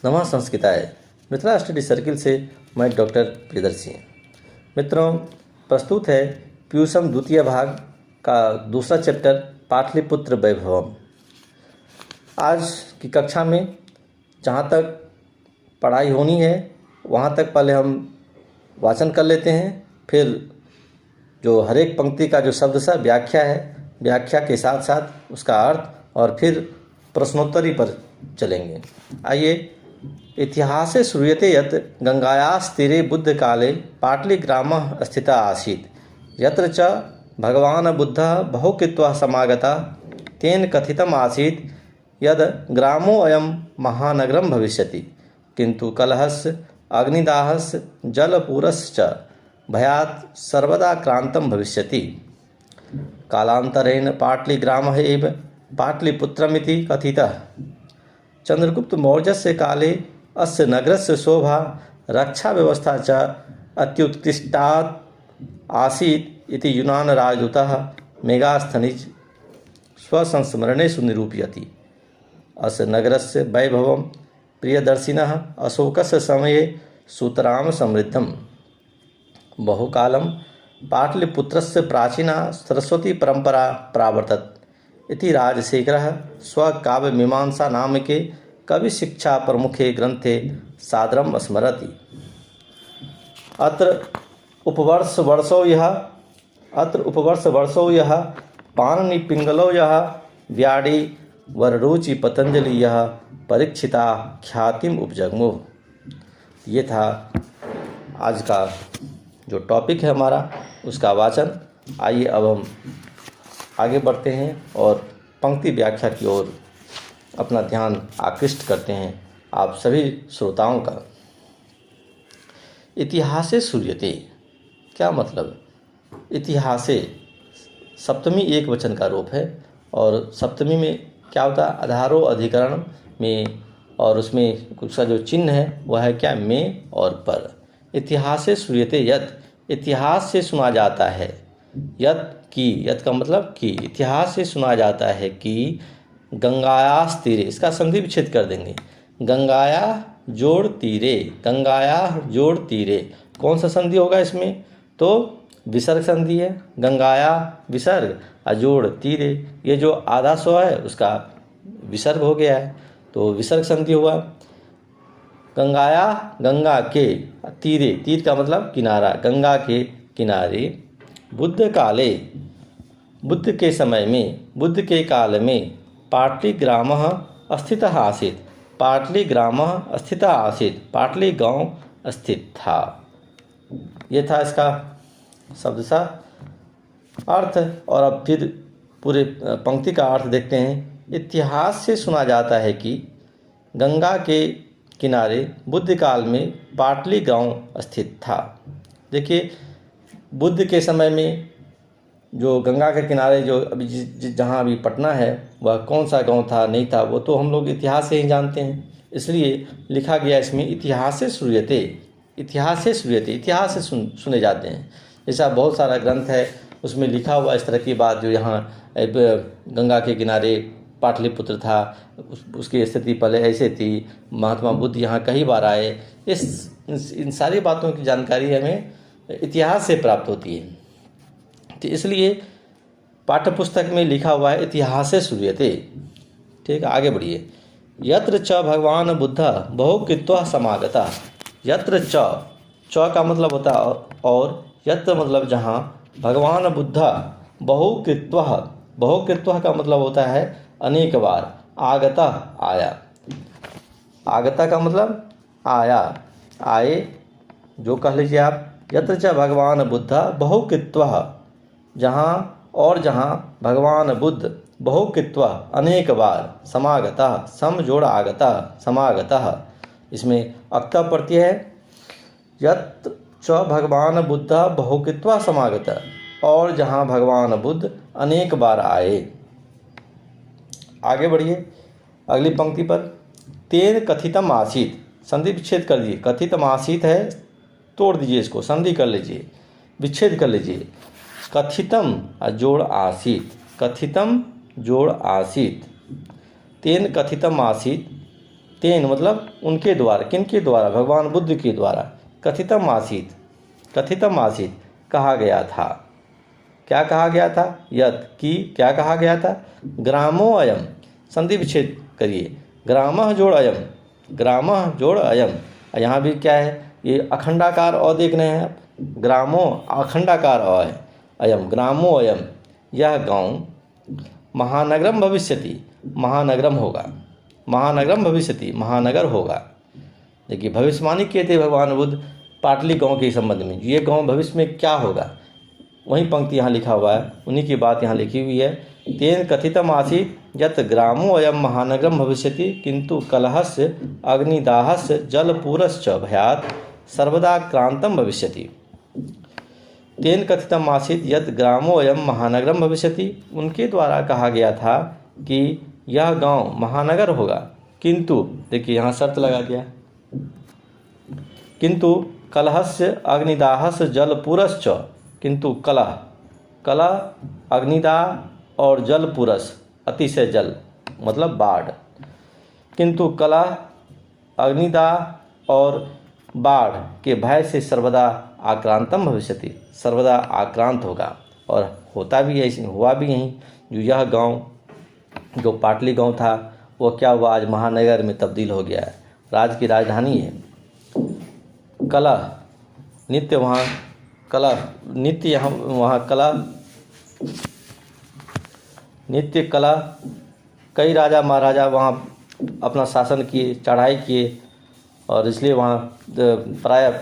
नमः संस्कृताय। Mithila study circle से मैं डॉक्टर प्रियदर्शी। मित्रों, प्रस्तुत है पीयूषम द्वितीय भाग का दूसरा चैप्टर पाटलिपुत्र वैभवम। आज की कक्षा में जहाँ तक पढ़ाई होनी है वहाँ तक पहले हम वाचन कर लेते हैं, फिर जो हर एक पंक्ति का जो शब्द सा व्याख्या है, व्याख्या के साथ साथ उसका अर्थ, और फिर प्रश्नोत्तरी पर चलेंगे। आइए। इतिहासे श्रूयते यत् गंगायास्तीरे बुद्धकाले पाटलिग्रामः स्थितः आसीत् यत्र च भगवान् बुद्धः बहुकृत्वा समागतः। तेन कथितम् आसीत् यद् ग्रामोऽयं महानगरं भविष्यति, किन्तु कलहस्य अग्निदाहस्य जलपूरश्च भयात् सर्वदा क्रान्तं भविष्यति। कालान्तरेण पाटलिग्रामः एव पाटलिपुत्रमिति कथितः। चंद्रगुप्त मौर्यस्य काले अस्य नगरस्य शोभा रक्षा व्यवस्था च अत्युत्कृष्टात् आसीत् इति यूनान राजदूतः मेगास्थनीज स्वसंस्मरणेषु निरूपयति। अस्य नगरस्य वैभवं प्रियदर्शिनः अशोकस्य समये सुतरां समृद्धम्। बहुकालं पाटलिपुत्रस्य प्राचीना सरस्वती परंपरा प्रावर्तत इति राजशेखरः स्वकाव्यमीमांसा नामके कविशिक्षा प्रमुखे ग्रंथे सादरं स्मरति। अत्र उपवर्षवर्षो यः पाणिनिपिंगलो यः व्याडी वररुचि पतंजलि यः परीक्षिता ख्यातिम उपजग्मुः। ये था आज का जो टॉपिक है हमारा, उसका वाचन। आइए अब हम आगे बढ़ते हैं और पंक्ति व्याख्या की ओर अपना ध्यान आकृष्ट करते हैं आप सभी श्रोताओं का। इतिहासे श्रूयते क्या मतलब? इतिहासे सप्तमी एक वचन का रूप है, और सप्तमी में क्या होता है? आधारो अधिकरण में, और उसमें कुछ का जो चिन्ह है वह है क्या? में और पर। इतिहासे श्रूयते यत्, इतिहास से सुना जाता है। यत् की, यत् का मतलब कि। इतिहास से सुना जाता है कि गंगायास तीरे, इसका संधि विच्छेद कर देंगे। गंगाया जोड़ तीरे, गंगाया जोड़ तीरे। कौन सा संधि होगा इसमें? तो विसर्ग संधि है। गंगाया विसर्ग और जोड़ तीरे, ये जो आधा स्व है उसका विसर्ग हो गया है, तो विसर्ग संधि हुआ। गंगाया, गंगा के तीरे, तीर का मतलब किनारा, गंगा के किनारे। बुद्ध काले, बुद्ध के समय में, बुद्ध के काल में पाटलिग्रामः स्थितः आसीत्, पाटलिग्रामः स्थितः आसीत्, पाटली गांव स्थित था। ये था इसका शब्द सा अर्थ। और अब फिर पूरे पंक्ति का अर्थ देखते हैं। इतिहास से सुना जाता है कि गंगा के किनारे बुद्ध काल में पाटली गांव स्थित था। देखिए, बुद्ध के समय में जो गंगा के किनारे जो अभी जहाँ अभी पटना है, वह कौन सा गांव था नहीं था वो तो हम लोग इतिहास से ही जानते हैं। इसलिए लिखा गया इसमें इतिहास से श्रूयते, इतिहास से श्रूयते, इतिहास से सुने जाते हैं। जैसा बहुत सारा ग्रंथ है उसमें लिखा हुआ इस तरह की बात, जो यहाँ गंगा के किनारे पाटलिपुत्र था, उसकी स्थिति पहले ऐसे थी, महात्मा बुद्ध यहाँ कई बार आए। इन सारी बातों की जानकारी हमें इतिहास से प्राप्त होती है। तो इसलिए पाठ्य पुस्तक में लिखा हुआ है इतिहासे श्रूयते। ठीक है, आगे बढ़िए। यत्र च भगवान बुद्ध बहुकृत्वा समागता। यत्र च का मतलब होता है और, यत्र मतलब जहाँ, भगवान बुद्ध बहुकृत्वा, बहुकृत्वा का मतलब होता है अनेक बार, आगता आया, आगता का मतलब आया, आए, जो कह लीजिए आप। यत्र च भगवान बुद्ध बहुकृत्वा, जहाँ और जहाँ भगवान बुद्ध बहुकृत्वा अनेक बार, समागतः, सम जोड़ आगतः, समागतः, इसमें अक्ता प्रत्यय है। यत् च भगवान बुद्ध बहुकृत्वा समागतः, और जहाँ भगवान बुद्ध अनेक बार आए। आगे बढ़िए अगली पंक्ति पर। तेन कथितम आसीत, संधि विच्छेद कर दीजिए। कथितम आसीत है, तोड़ दीजिए इसको, संधि कर लीजिए, विच्छेद कर लीजिए। कथितम जोड़ आसीत, कथितम जोड़ आसीत। तेन कथितम आसीत, तेन मतलब उनके द्वारा, किनके द्वारा, भगवान बुद्ध के द्वारा, कथितम आसीत, कथितम आसीत कहा गया था। क्या कहा गया था? यत कि क्या कहा गया था? ग्रामो अयम, संधि विच्छेद करिए, ग्रामः जोड़ अयम, ग्रामः जोड़ अयम। यहाँ भी क्या है, ये अखंडाकार अ देख रहे हैं आप, ग्रामो अखंडाकार अ है, अयम ग्रामो अयम, यह गांव महानगरम भविष्यति, महानगरम होगा, महानगरम भविष्यति, महानगर होगा। देखिए भविष्यवाणी किए थे भगवान बुद्ध पाटली गांव के संबंध में, ये गांव भविष्य में क्या होगा, वही पंक्ति यहाँ लिखा हुआ है, उन्हीं की बात यहाँ लिखी हुई है। तेन कथितम आसीत् यत् ग्रामो अयम महानगरम भविष्यति किंतु कलहस्य अग्निदाहस्य जलपूरश्च भयात् सर्वदा क्रांतम भविष्यति। तेन कथितम आसीत् यत् ग्रामो अयम महानगरम भविष्यति, उनके द्वारा कहा गया था कि यह गांव महानगर होगा, किंतु देखिए यहाँ शर्त लगा दिया, किंतु कलहस्य अग्निदाहस्य जलपूरश्च, किंतु कलह, कलह अग्निदाह और जलपूरस अतिशय जल मतलब बाढ़, किंतु कलह अग्निदाह और बाढ़ के भय से सर्वदा आक्रांतम भविष्यति, सर्वदा आक्रांत होगा। और होता भी है, हुआ भी यहीं, जो यह गांव जो पाटली गांव था वो क्या हुआ, आज महानगर में तब्दील हो गया है, राज्य की राजधानी है। कलह नित्य वहाँ, कला नित्य यहाँ वहाँ कला, नित्य कला, कई राजा महाराजा वहाँ अपना शासन किए, चढ़ाई किए, और इसलिए वहाँ प्रायः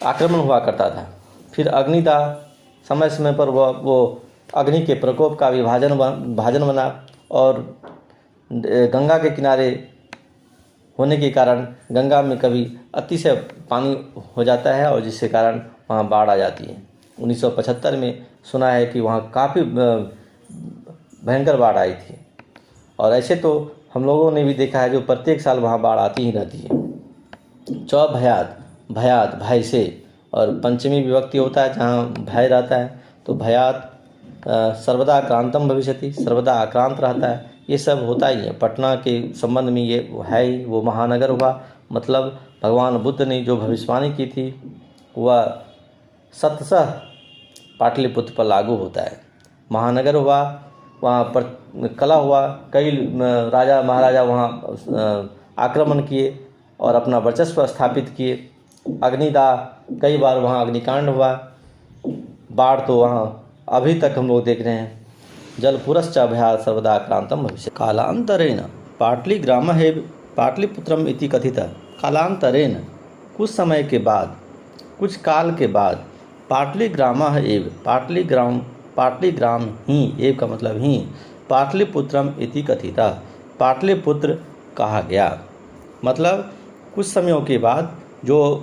आक्रमण हुआ करता था। फिर अग्निदाह, समय समय पर वो अग्नि के प्रकोप का भी भाजन बना, और गंगा के किनारे होने के कारण गंगा में कभी अतिशय पानी हो जाता है, और जिसके कारण वहाँ बाढ़ आ जाती है। 1975 में सुना है कि वहाँ काफ़ी भयंकर बाढ़ आई थी, और ऐसे तो हम लोगों ने भी देखा है जो प्रत्येक साल वहाँ बाढ़ आती ही रहती है। चौ भयात, भयात भय से, और पंचमी विभक्ति होता है जहाँ भय रहता है, तो भयात सर्वदा आक्रांतम भविष्यति, सर्वदा आक्रांत रहता है। ये सब होता ही है। पटना के संबंध में ये है ही, वो महानगर हुआ, मतलब भगवान बुद्ध ने जो भविष्यवाणी की थी वह सतसह पाटलिपुत्र पर लागू होता है। महानगर हुआ, वहाँ पर कला हुआ, कई राजा महाराजा वहाँ आक्रमण किए और अपना वर्चस्व स्थापित किए। अग्निदाह, कई बार वहाँ अग्निकांड हुआ। बाढ़ तो वहाँ अभी तक हम लोग देख रहे हैं। जलपुरश्च भयात् सर्वदा आक्रांतम भविष्यति। कालांतरेण पाटलीग्रामः एव पाटलिपुत्रम इति कथितः। कालांतरेण कुछ समय के बाद, कुछ काल के बाद, पाटलीग्रामः एव, पाटलीग्राम ही, एव का मतलब ही, पाटलिपुत्रम इति कथितः, पाटलिपुत्र कहा गया। मतलब कुछ समयों के बाद जो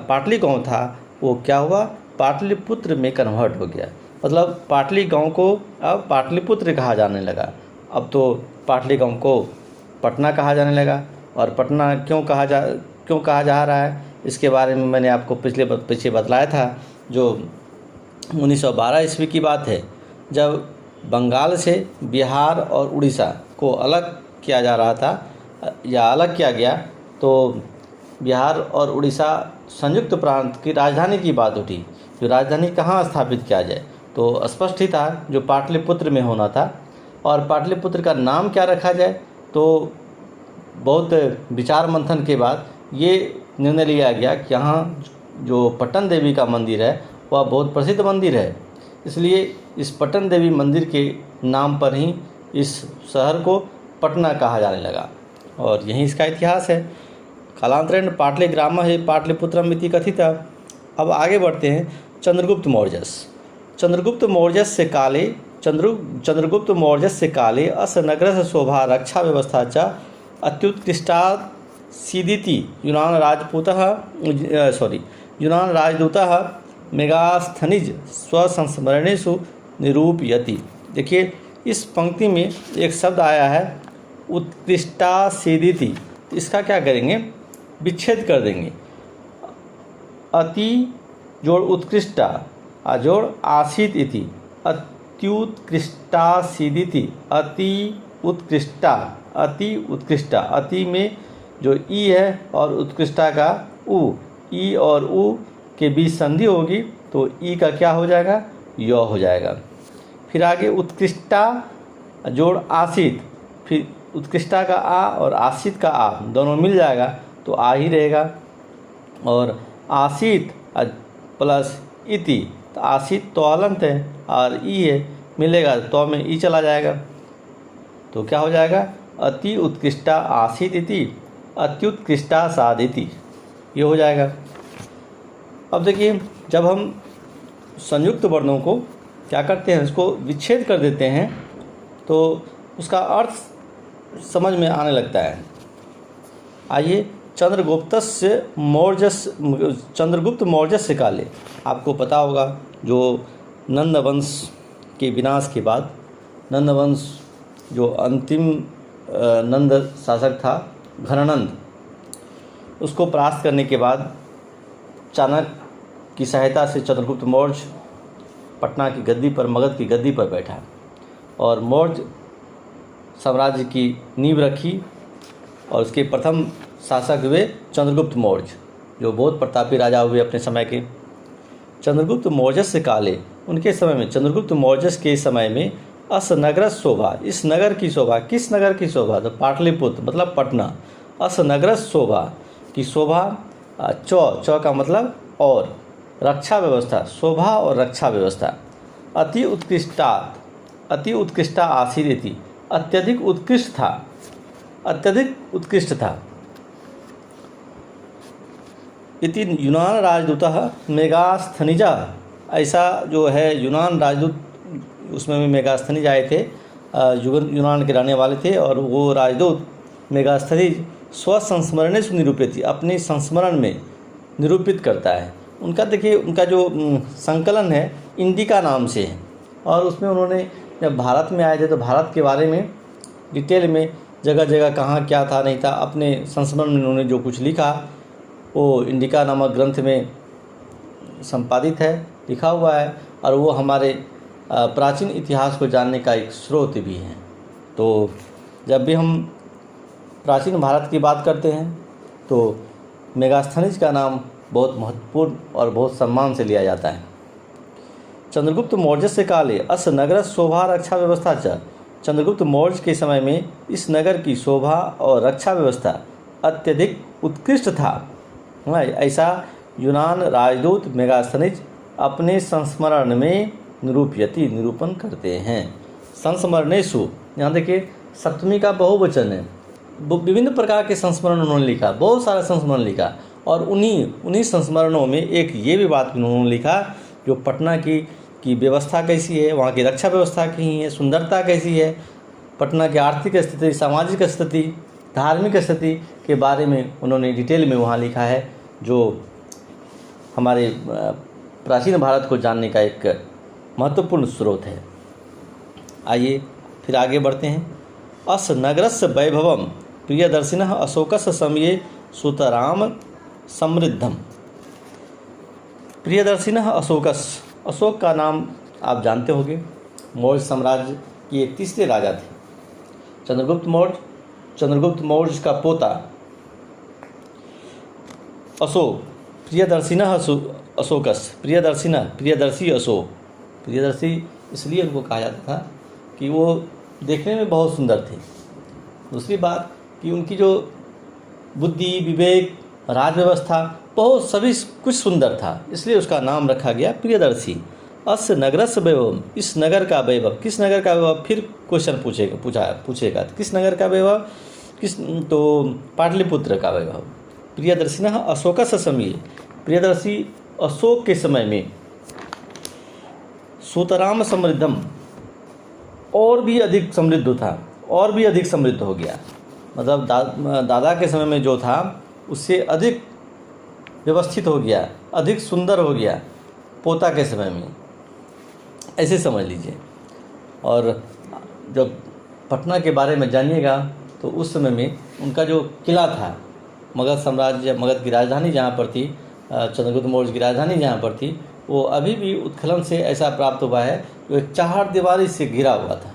पाटली गांव था वो क्या हुआ, पाटलिपुत्र में कन्वर्ट हो गया। मतलब पाटली गांव को अब पाटलिपुत्र कहा जाने लगा। अब तो पाटली गांव को पटना कहा जाने लगा। और पटना क्यों कहा जा रहा है, इसके बारे में मैंने आपको पीछे बतलाया था। जो 1912 ईस्वी की बात है, जब बंगाल से बिहार और उड़ीसा को अलग किया जा रहा था या अलग किया गया, तो बिहार और उड़ीसा संयुक्त प्रांत की राजधानी की बात उठी। जो राजधानी कहाँ स्थापित किया जाए, तो स्पष्ट ही था जो पाटलिपुत्र में होना था। और पाटलिपुत्र का नाम क्या रखा जाए, तो बहुत विचार मंथन के बाद ये निर्णय लिया गया कि यहाँ जो पटन देवी का मंदिर है वह बहुत प्रसिद्ध मंदिर है, इसलिए इस पटन देवी मंदिर के नाम पर ही इस शहर को पटना कहा जाने लगा। और यही इसका इतिहास है। कालांतरेण पाटलीग्रामः है पाटलिपुत्रम इति कथितः। अब आगे बढ़ते हैं। चंद्रगुप्त मौर्यस्य काले अस्य नगरस्य शोभा रक्षा व्यवस्था च अत्युत्कृष्टा सीदिति यूनान राजदूतः मेगास्थनीज स्वसंस्मरणेषु निरूपयति। देखिए इस पंक्ति में एक शब्द आया है उत्कृष्टा सीदिति, इसका क्या करेंगे, विच्छेद कर देंगे। अति जोड़ उत्कृष्टा जोड़ आसीत इति, अत्युत्कृष्टा सीदिति, अति उत्कृष्टा, अति उत्कृष्टा, अति में जो ई है और उत्कृष्टा का उ, ई और उ के बीच संधि होगी तो ई का क्या हो जाएगा, य हो जाएगा। फिर आगे उत्कृष्टा जोड़ आसित, फिर उत्कृष्टा का आ और आसित का आ दोनों मिल जाएगा तो आ ही रहेगा। और आसित प्लस इति, तो आसित तो अलंत है और ई है, मिलेगा तो में ई चला जाएगा तो क्या हो जाएगा, अति उत्कृष्टा आसित इति अत्युत्कृष्टा सादिति, ये हो जाएगा। अब देखिए जब हम संयुक्त वर्णों को क्या करते हैं, उसको विच्छेद कर देते हैं तो उसका अर्थ समझ में आने लगता है। आइए चंद्रगुप्त मौर्यस्य काले, आपको पता होगा जो नंद वंश के विनाश के बाद, नंद वंश जो अंतिम नंद शासक था घनानंद, उसको परास्त करने के बाद चाणक्य की सहायता से चंद्रगुप्त मौर्य पटना की गद्दी पर, मगध की गद्दी पर बैठा और मौर्य साम्राज्य की नींव रखी और उसके प्रथम शासक हुए चंद्रगुप्त मौर्य, जो बहुत प्रतापी राजा हुए अपने समय के। चंद्रगुप्त मौर्यस्य काले, उनके समय में, चंद्रगुप्त मौर्य के समय में अस नगर शोभा, इस नगर की शोभा, किस नगर की शोभा, तो पाटलिपुत्र मतलब पटना, अस नगर शोभा की शोभा, चौ का मतलब और, रक्षा व्यवस्था, शोभा और रक्षा व्यवस्था, अति उत्कृष्टा आसीदिति, अत्यधिक उत्कृष्ट था, अत्यधिक उत्कृष्ट था। इति यूनान राजदूतः मेगास्थनीजा, ऐसा जो है यूनान राजदूत, उसमें भी मेगास्थनीज आए थे, यूनान के रहने वाले थे और वो राजदूत मेगास्थनीज स्वसंस्मरणेषु निरूपित, अपने संस्मरण में निरूपित करता है। उनका देखिए, उनका जो संकलन है इंडिका नाम से है और उसमें उन्होंने जब भारत में आए थे तो भारत के बारे में डिटेल में जगह जगह कहाँ क्या था नहीं था, अपने संस्मरण में उन्होंने जो कुछ लिखा वो इंडिका नामक ग्रंथ में संपादित है, लिखा हुआ है और वो हमारे प्राचीन इतिहास को जानने का एक स्रोत भी है। तो जब भी हम प्राचीन भारत की बात करते हैं तो मेगास्थनीज का नाम बहुत महत्वपूर्ण और बहुत सम्मान से लिया जाता है। चंद्रगुप्त मौर्य से काले अस नगर शोभा रक्षा व्यवस्था च, चंद्रगुप्त मौर्य के समय में इस नगर की शोभा और रक्षा व्यवस्था अत्यधिक उत्कृष्ट था। ऐसा यूनान राजदूत मेगास्थनीज अपने संस्मरण में निरूपण करते हैं। संस्मरणेषु, यहाँ देखिए सप्तमी का बहुवचन है, विभिन्न प्रकार के संस्मरण उन्होंने लिखा, बहुत सारा संस्मरण लिखा और उन्हीं संस्मरणों में एक ये भी बात उन्होंने लिखा जो पटना की व्यवस्था कैसी है, वहाँ की रक्षा व्यवस्था की है, सुंदरता कैसी है, पटना की आर्थिक स्थिति, सामाजिक स्थिति, धार्मिक स्थिति के बारे में उन्होंने डिटेल में वहाँ लिखा है, जो हमारे प्राचीन भारत को जानने का एक महत्वपूर्ण स्रोत है। आइए फिर आगे बढ़ते हैं। अस नगरस्य वैभवम प्रियदर्शिनः अशोकस्य समये सुतराम समृद्धम। प्रियदर्शिनः अशोकस्य, अशोक का नाम आप जानते होंगे, मौर्य साम्राज्य के एक तीसरे राजा थे चंद्रगुप्त मौर्य का पोता अशोक। प्रियदर्शिनः अशोकस्य, प्रियदर्शी अशोक, प्रियदर्शी इसलिए उनको कहा जाता था कि वो देखने में बहुत सुंदर थे। दूसरी बात कि उनकी जो बुद्धि, विवेक, राज व्यवस्था, बहुत सभी कुछ सुंदर था, इसलिए उसका नाम रखा गया प्रियदर्शी। अस्य नगरस्य वैभव, इस नगर का वैभव, किस नगर का वैभव, फिर क्वेश्चन पूछेगा किस नगर का वैभव, तो पाटलिपुत्र का वैभव। प्रियदर्शिनः अशोकस्य समये, प्रियदर्शी अशोक के समय में, सुतराम समृद्धम, और भी अधिक समृद्ध था, और भी अधिक समृद्ध हो गया, मतलब दादा के समय में जो था उससे अधिक व्यवस्थित हो गया, अधिक सुंदर हो गया पोता के समय में, ऐसे समझ लीजिए। और जब पटना के बारे में जानिएगा तो उस समय में उनका जो किला था, मगध साम्राज्य, मगध की राजधानी जहाँ पर थी, चंद्रगुप्त मौर्य की राजधानी जहाँ पर थी, वो अभी भी उत्खनन से ऐसा प्राप्त हुआ है जो एक चार दीवारी से घिरा हुआ था,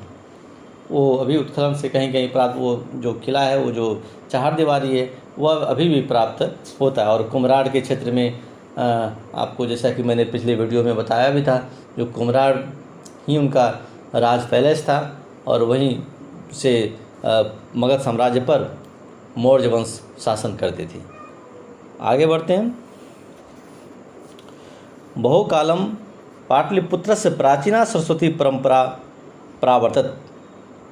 वो अभी उत्खनन से कहीं कहीं प्राप्त, वो जो किला है, वो जो चहारदीवारी है, वह अभी भी प्राप्त होता है। और कुम्हरार के क्षेत्र में आपको, जैसा कि मैंने पिछले वीडियो में बताया भी था, जो कुम्हरार ही उनका राज पैलेस था और वहीं से मगध साम्राज्य पर मौर्य वंश शासन करते थे। आगे बढ़ते हैं। बहुकालम पाटलिपुत्रस्य प्राचीना सरस्वती परंपरा प्रावर्तत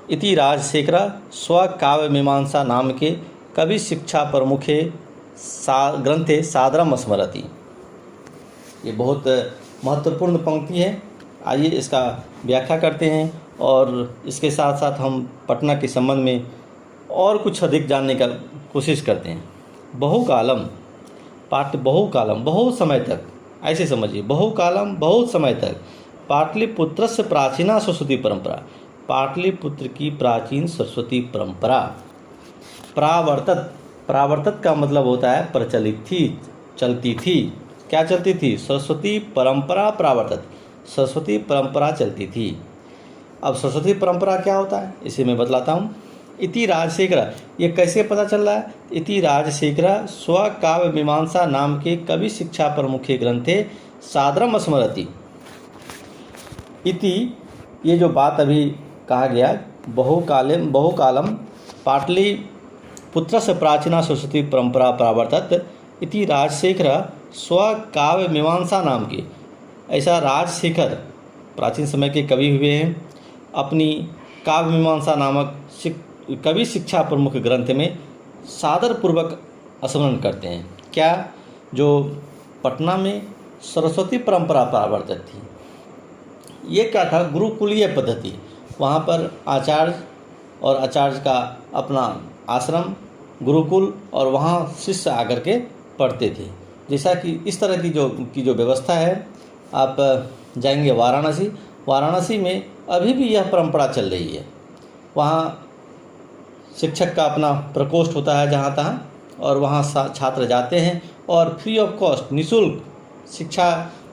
इति राजशेखर स्वकाव्यमीमांसा नाम के कवि शिक्षा प्रमुखे ग्रंथे सादरम स्मरति। ये बहुत महत्वपूर्ण पंक्ति है। आइए इसका व्याख्या करते हैं और इसके साथ साथ हम पटना के संबंध में और कुछ अधिक जानने का कोशिश करते हैं। बहुकालम, बहुकालम बहुत समय तक, ऐसे समझिए, बहुकालम बहुत समय तक, पाटलिपुत्र से प्राचीना सरस्वती परंपरा, पाटलिपुत्र की प्राचीन सरस्वती परंपरा, प्रावर्तत, प्रावर्तत का मतलब होता है प्रचलित थी, चलती थी। क्या चलती थी? सरस्वती परंपरा प्रावर्तत, सरस्वती परंपरा चलती थी। अब सरस्वती परंपरा क्या होता है इसे मैं बतलाता हूँ। इति राजशेखर, ये कैसे पता चल रहा है? इति राजशेखर स्वकाव्य मीमांसा नाम के कवि शिक्षा प्रमुखे ग्रंथे सादरम स्मरति। इति, ये जो बात अभी कहा गया, बहुकालम पाटलिपुत्र से प्राचीना सरस्वती परंपरा प्रावर्तत इति राजशेखर स्वकाव्य मीमांसा नाम के, ऐसा राजशेखर प्राचीन समय के कवि हुए हैं, अपनी काव्य मीमांसा नामक कवि शिक्षा प्रमुख ग्रंथ में सादर पूर्वक स्मरण करते हैं। क्या? जो पटना में सरस्वती परंपरा प्रावर्तित थी, ये क्या था? गुरुकुलीय पद्धति। वहाँ पर आचार्य और आचार्य का अपना आश्रम, गुरुकुल, और वहाँ शिष्य आकर के पढ़ते थे। जैसा कि इस तरह की जो व्यवस्था है, आप जाएंगे वाराणसी, वाराणसी में अभी भी यह परंपरा चल रही है। वहाँ शिक्षक का अपना प्रकोष्ठ होता है जहाँ तहाँ, और वहाँ छात्र जाते हैं और फ्री ऑफ कॉस्ट, निःशुल्क शिक्षा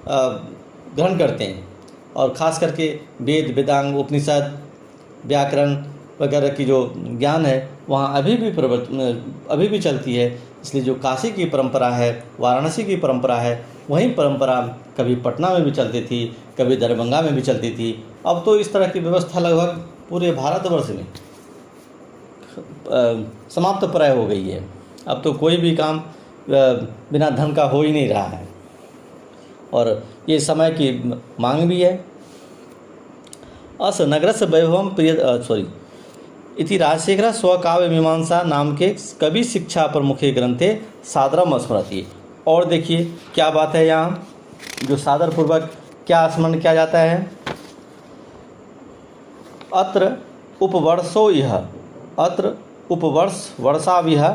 ग्रहण करते हैं। और ख़ास करके वेद, वेदांग, उपनिषद, व्याकरण वगैरह की जो ज्ञान है वहाँ अभी भी चलती है। इसलिए जो काशी की परंपरा है, वाराणसी की परंपरा है, वही परंपरा कभी पटना में भी चलती थी, कभी दरभंगा में भी चलती थी। अब तो इस तरह की व्यवस्था लगभग पूरे भारतवर्ष में समाप्त प्राय हो गई है। अब तो कोई भी काम बिना धन का हो ही नहीं रहा है, और ये समय की मांग भी है। अस नगरस वैभवम प्रिय इति राजशेखर स्वकाव्य मीमांसा नाम के कवि शिक्षा प्रमुखे ग्रंथे सादरम स्मरति। और देखिए क्या बात है, यहाँ जो सादर पूर्वक क्या स्मरण किया जाता है। अत्र उपवर्षो यह, अत्र उपवर्ष वर्षाविह,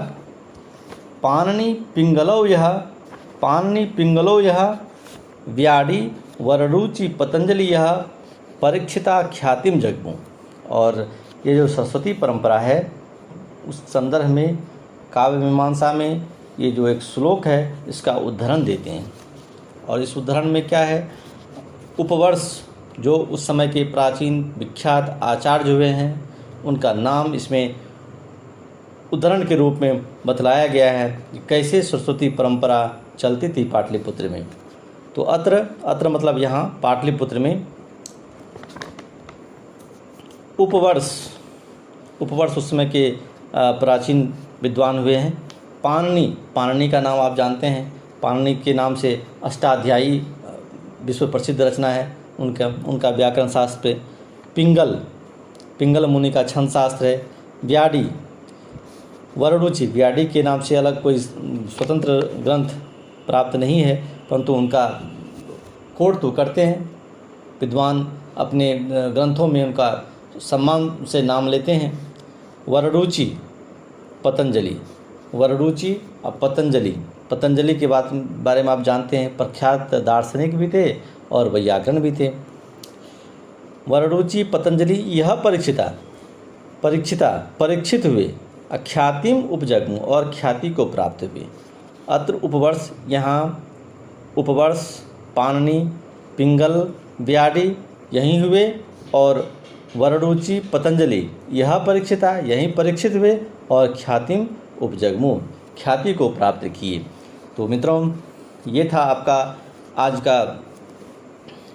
पाणिनि पिंगलौ यह, पाणिनि पिंगलो यह, व्याडी वररुचि पतंजलि यह, परीक्षिता ख्यातिम जगमु। और ये जो सरस्वती परंपरा है उस संदर्भ में काव्य मीमांसा में ये जो एक श्लोक है इसका उद्धरण देते हैं। और इस उद्धरण में क्या है? उपवर्ष, जो उस समय के प्राचीन विख्यात आचार्य हुए हैं, उनका नाम इसमें उद्धरण के रूप में बतलाया गया है कि कैसे सरस्वती परंपरा चलती थी पाटलिपुत्र में। तो अत्र मतलब यहाँ पाटलिपुत्र में उपवर्ष उस समय के प्राचीन विद्वान हुए हैं। पाणिनि का नाम आप जानते हैं, पाणिनि के नाम से अष्टाध्यायी विश्व प्रसिद्ध रचना है उनका व्याकरण शास्त्र। पिंगल मुनि का छंद शास्त्र है। व्याडी वररुचि, व्याडी के नाम से अलग कोई स्वतंत्र ग्रंथ प्राप्त नहीं है, परंतु उनका कोट तो करते हैं विद्वान, अपने ग्रंथों में उनका सम्मान से नाम लेते हैं। वररुचि पतंजलि, वररुचि और पतंजलि के बारे में आप जानते हैं, प्रख्यात दार्शनिक भी थे और वैयाकरण भी थे। वररुचि पतंजलि यह परीक्षित हुए, अख्यातिम उपजग्मु, और ख्याति को प्राप्त हुए। अत्र उपवर्ष, यहाँ उपवर्ष पाणिनि, पिंगल, व्याडी यहीं हुए, और वररुचि पतंजलि यह परीक्षिता, यहीं परीक्षित हुए और ख्यातिम उपजगमु, ख्याति को प्राप्त किए। तो मित्रों, ये था आपका आज का,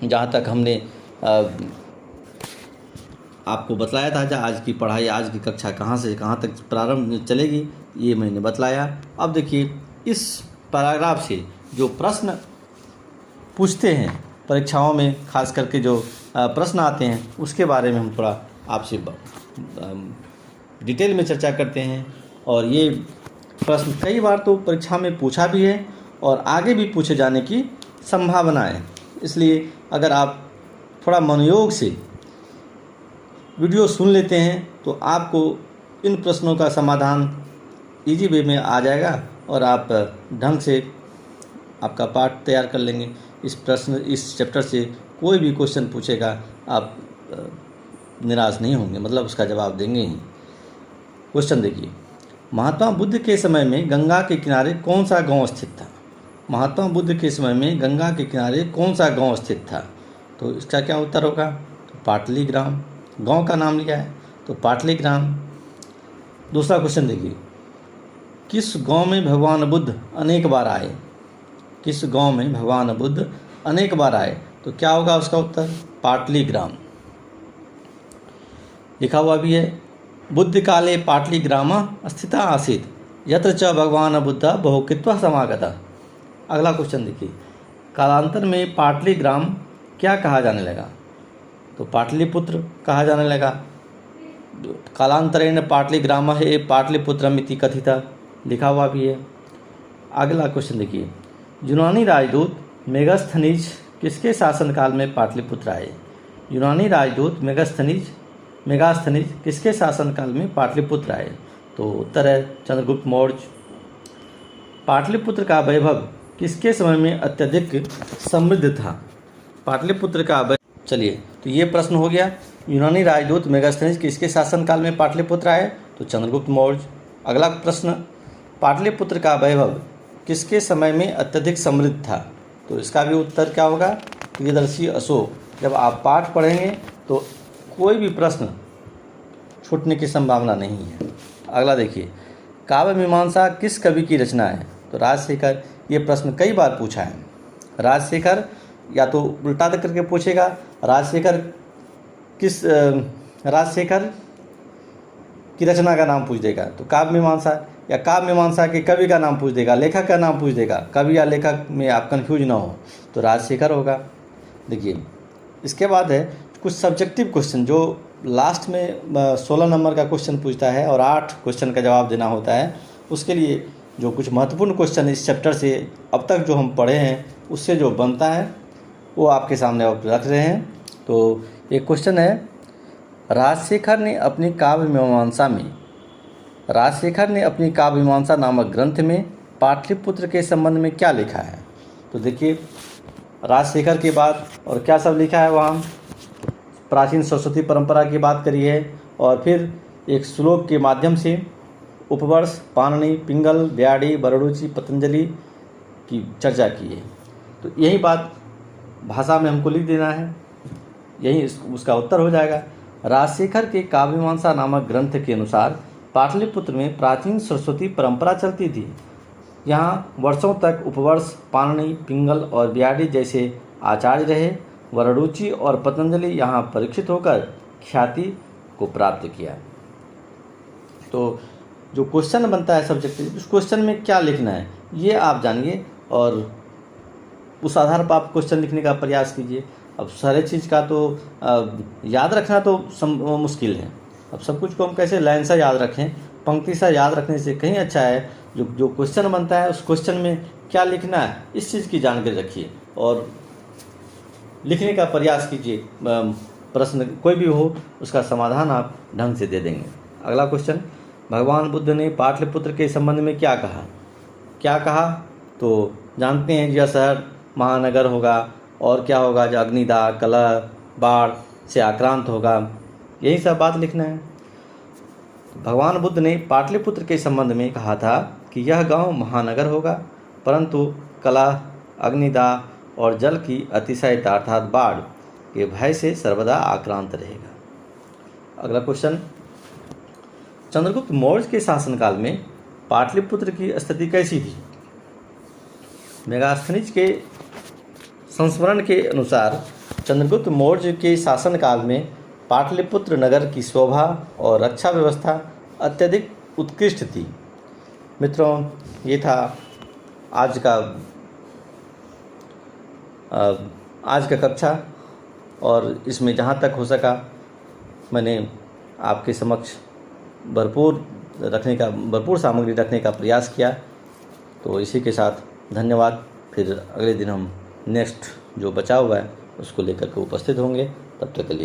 जहाँ तक हमने आपको बतलाया था, आज की पढ़ाई, आज की कक्षा कहाँ से कहाँ तक प्रारंभ चलेगी, ये मैंने बतलाया। अब देखिए, इस पैराग्राफ से जो प्रश्न पूछते हैं परीक्षाओं में, खास करके जो प्रश्न आते हैं, उसके बारे में हम थोड़ा आपसे डिटेल में चर्चा करते हैं। और ये प्रश्न कई बार तो परीक्षा में पूछा भी है और आगे भी पूछे जाने की संभावना है। इसलिए अगर आप थोड़ा मनोयोग से वीडियो सुन लेते हैं तो आपको इन प्रश्नों का समाधान इजी वे में आ जाएगा और आप ढंग से आपका पाठ तैयार कर लेंगे। इस चैप्टर से कोई भी क्वेश्चन पूछेगा, आप निराश नहीं होंगे, मतलब उसका जवाब देंगे ही। क्वेश्चन देखिए, महात्मा बुद्ध के समय में गंगा के किनारे कौन सा गांव स्थित था? महात्मा बुद्ध के समय में गंगा के किनारे कौन सा गांव स्थित था? तो इसका क्या उत्तर होगा? तो पाटलीग्राम, गांव का नाम लिया है तो पाटलीग्राम। दूसरा क्वेश्चन देखिए, किस गांव में भगवान बुद्ध अनेक बार आए? किस गांव में भगवान बुद्ध अनेक बार आए? तो क्या होगा उसका उत्तर? पाटलीग्राम। लिखा हुआ भी है, बुद्ध काले पाटलीग्रामः स्थिता आसीत् यत्र च भगवान बुद्ध बहुकित्वा समागतः। अगला क्वेश्चन देखिए, कालांतर में पाटलीग्राम क्या कहा जाने लगा? तो पाटलिपुत्र कहा जाने लगा। कालांतरेण पाटलीग्रामः पाटलिपुत्रम इति कथितः, लिखा हुआ भी है। अगला क्वेश्चन देखिए, यूनानी राजदूत मेगास्थनीज किसके शासनकाल में पाटलिपुत्र आए? यूनानी राजदूत मेगास्थनीज किसके शासनकाल में पाटलिपुत्र आए? तो उत्तर है चंद्रगुप्त मौर्य। पाटलिपुत्र का वैभव किसके समय में अत्यधिक समृद्ध था? पाटलिपुत्र का चलिए, तो ये प्रश्न हो गया, यूनानी राजदूत मेगास्थनीज किसके शासनकाल में पाटलिपुत्र आए? तो चंद्रगुप्त मौर्य। अगला प्रश्न, पाटलिपुत्र का वैभव किसके समय में अत्यधिक समृद्ध था? तो इसका भी उत्तर क्या होगा? प्रियदर्शी अशोक। जब आप पाठ पढ़ेंगे तो कोई भी प्रश्न छूटने की संभावना नहीं है। अगला देखिए, काव्य मीमांसा किस कवि की रचना है? तो राजशेखर। ये प्रश्न कई बार पूछा है। राजशेखर, या तो उल्टा करके पूछेगा, राजशेखर की रचना का नाम पूछ देगा तो काव्य मीमांसा, या काव्य मीमांसा के कवि का नाम पूछ देगा, लेखक का नाम पूछ देगा। कवि या लेखक में आप कंफ्यूज ना हो तो राजशेखर होगा। देखिए, इसके बाद है कुछ सब्जेक्टिव क्वेश्चन, जो लास्ट में 16 नंबर का क्वेश्चन पूछता है और 8 क्वेश्चन का जवाब देना होता है। उसके लिए जो कुछ महत्वपूर्ण क्वेश्चन इस चैप्टर से अब तक जो हम पढ़े हैं उससे जो बनता है वो आपके सामने आप रख रहे हैं। तो एक क्वेश्चन है, राजशेखर ने अपनी काव्य मीमांसा नामक ग्रंथ में पाटलिपुत्र के संबंध में क्या लिखा है? तो देखिए, राजशेखर के बाद और क्या सब लिखा है वहाँ? प्राचीन सरस्वती परंपरा की बात करी है और फिर एक श्लोक के माध्यम से उपवर्ष, पाणिनि, पिंगल, ब्याडी, वररुचि, पतंजलि की चर्चा की है। तो यही बात भाषा में हमको लिख देना है, यही उसका उत्तर हो जाएगा। राजशेखर के काव्य मीमांसा नामक ग्रंथ के अनुसार पाटलिपुत्र में प्राचीन सरस्वती परंपरा चलती थी। यहाँ वर्षों तक उपवर्ष, पाणिनि, पिंगल और ब्याडी जैसे आचार्य रहे। वररुचि और पतंजलि यहाँ परीक्षित होकर ख्याति को प्राप्त किया। तो जो क्वेश्चन बनता है सब्जेक्टिव, उस क्वेश्चन में क्या लिखना है ये आप जानिए और उस आधार पर आप क्वेश्चन लिखने का प्रयास कीजिए। अब सारे चीज़ का तो याद रखना तो मुश्किल है। अब सब कुछ को हम कैसे लाइन से याद रखें, पंक्ति से याद रखने से कहीं अच्छा है जो क्वेश्चन बनता है उस क्वेश्चन में क्या लिखना है इस चीज़ की जानकारी रखिए और लिखने का प्रयास कीजिए। प्रश्न कोई भी हो उसका समाधान आप ढंग से दे देंगे। अगला क्वेश्चन, भगवान बुद्ध ने पाटलिपुत्र के संबंध में क्या कहा? तो जानते हैं, यह शहर महानगर होगा और क्या होगा, जो अग्निदाह, कलह, बाढ़ से आक्रांत होगा, यही सब बात लिखना है। भगवान बुद्ध ने पाटलिपुत्र के संबंध में कहा था कि यह गांव महानगर होगा, परंतु कलह, अग्निदाह और जल की अतिशयता अर्थात बाढ़ के भय से सर्वदा आक्रांत रहेगा। अगला क्वेश्चन, चंद्रगुप्त मौर्य के शासनकाल में पाटलिपुत्र की स्थिति कैसी थी? मेगास्थनीज के संस्मरण के अनुसार चंद्रगुप्त मौर्य के शासनकाल में पाटलिपुत्र नगर की शोभा और रक्षा व्यवस्था अत्यधिक उत्कृष्ट थी। मित्रों, ये था आज का कक्षा, और इसमें जहाँ तक हो सका मैंने आपके समक्ष भरपूर सामग्री रखने का प्रयास किया। तो इसी के साथ धन्यवाद। फिर अगले दिन हम नेक्स्ट जो बचा हुआ है उसको लेकर के उपस्थित होंगे। तब तक के लिए